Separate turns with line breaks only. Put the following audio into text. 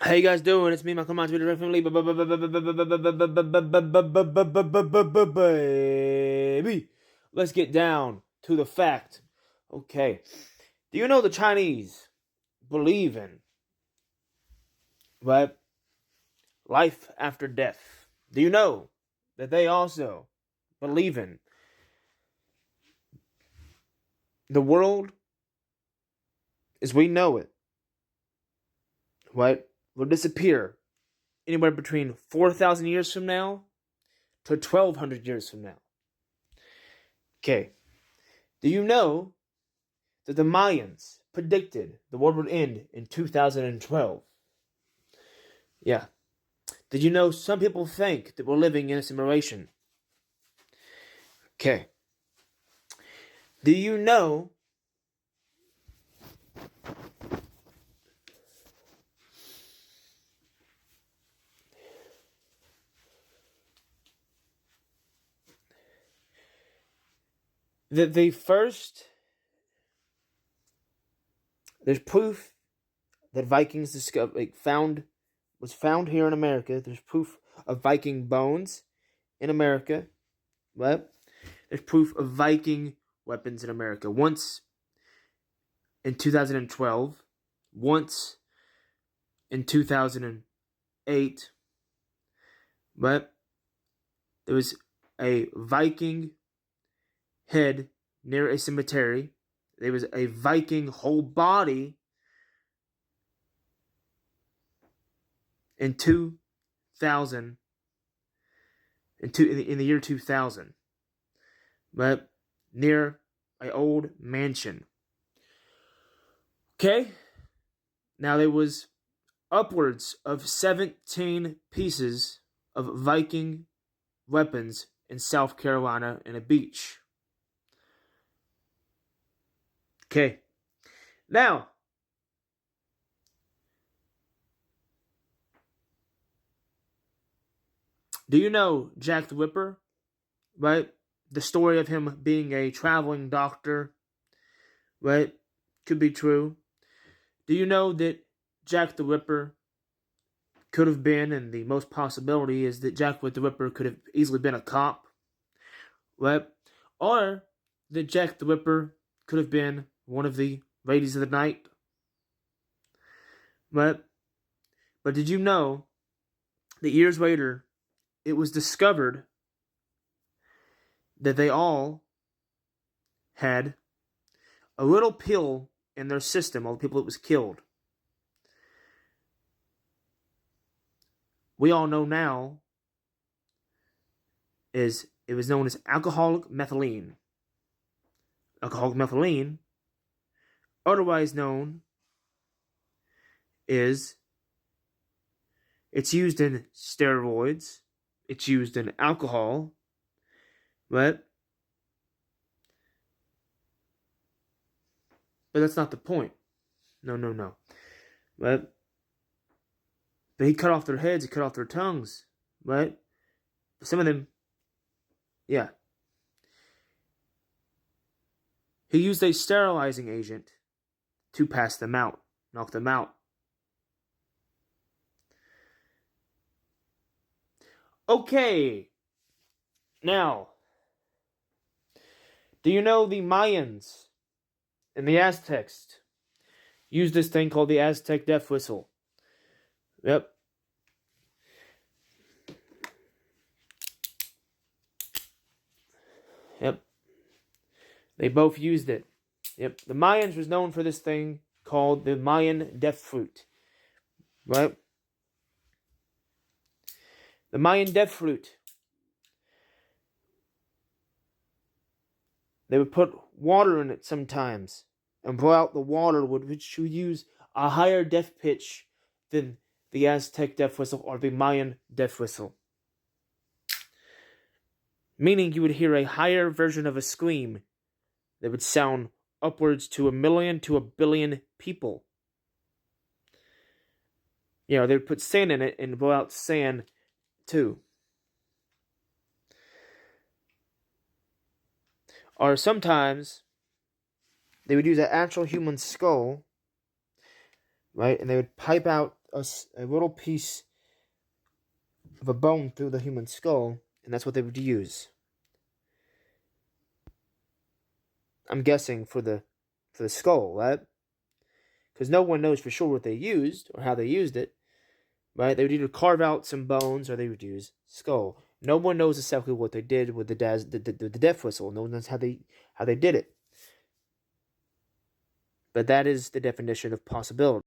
How you guys doing? It's me, Michael Monty, direct from Lee. Baby, let's get down to the fact. Okay, do you know the Chinese believe in right life after death? Do you know that they also believe in the world as we know it? Right, will disappear anywhere between 4,000 years from now to 1,200 years from now. Okay, do you know that the Mayans predicted the world would end in 2012? Yeah. Did you know some people think that we're living in a simulation? Okay. Do you know that there's proof that Vikings was found here in America. There's proof of Viking bones in America. Right? There's proof of Viking weapons in America. Once in 2012, once in 2008, but there was a Viking head near a cemetery. There was a Viking whole body in 2000, in the year 2000, but near an old mansion. Okay, now there was upwards of 17 pieces of Viking weapons in South Carolina in a beach. Okay, now do you know Jack the Ripper? Right, the story of him being a traveling doctor. Right, could be true. Do you know that Jack the Ripper could have been, and the most possibility is that Jack the Ripper could have easily been a cop, right? Or that Jack the Ripper could have been one of the ladies of the night, right? But did you know that years later it was discovered that they all had a little pill in their system, all the people that was killed? We all know now is it was known as alcoholic methylene. Alcoholic methylene, otherwise known is it's used in steroids, it's used in alcohol, but that's not the point. No. But he cut off their heads, he cut off their tongues, right? Some of them, yeah. He used a sterilizing agent to pass them out, knock them out. Okay, now, do you know the Mayans and the Aztecs used this thing called the Aztec death whistle? Yep. Yep. They both used it. Yep. The Mayans was known for this thing called the Mayan death flute. Right? The Mayan death flute. They would put water in it sometimes and blow out the water, which would use a higher death pitch than the Aztec death whistle or the Mayan death whistle. Meaning you would hear a higher version of a scream that would sound upwards to 1 million to 1 billion people. You know, they would put sand in it and blow out sand too. Or sometimes they would use an actual human skull, right? And they would pipe out a little piece of a bone through the human skull, and that's what they would use. I'm guessing for the skull, right? Because no one knows for sure what they used or how they used it, right? They would either carve out some bones or they would use skull. No one knows exactly what they did with the death whistle. No one knows how they did it. But that is the definition of possibility.